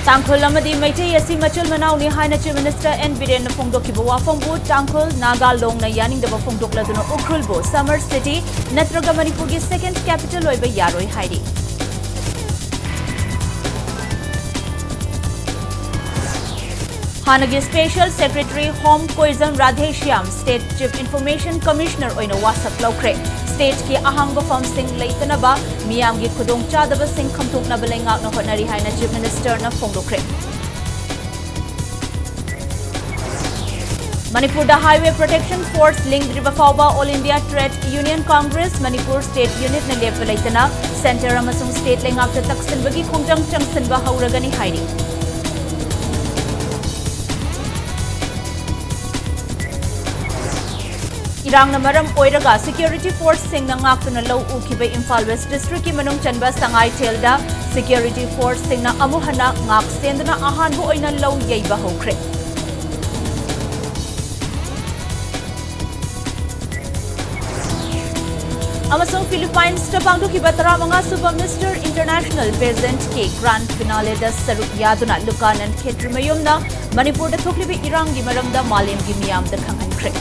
Tangkhul amadi Maitai asi machul manauni haina Chief Minister N. Biren na phongdokkiba wafambu Tangkhul Nagalong na yaningdaba phongdokladuna Ukrulbu Summer City natraga Manipurgi second capital oiba yaroi hairi. Hanagi Special Secretary Home Koizam Radheshyam State Chief Information Commissioner oina wasak laukre. State ki ahangba fam sing leitanaba miyam gi khudong chadaba sing khamthoknaba lengak na honari haina Chief Minister na phongdokre. Manipur da Highway Protection Force linked riba fawba All India Trade Union Congress Manipur State Unit na lepa leitana center amasung state lengak ta taksinbagi khongjang changsinba hauragani hairi. Irang na maram oiraga security force sing na ngaktuna law ukiba Imphal West District ki manung chanba Sangai Thelda security force sing na amuhana ngak sendna ahanbu oina law yaiba hokre. Amasung Philippines ta pangdukiba taramanga suba Mr. International Peasant ke grand finale da saruk yaduna lukanan khetrimayumna Manipur da thoklibi irang gi maramda malem gi miyam da khanghankre.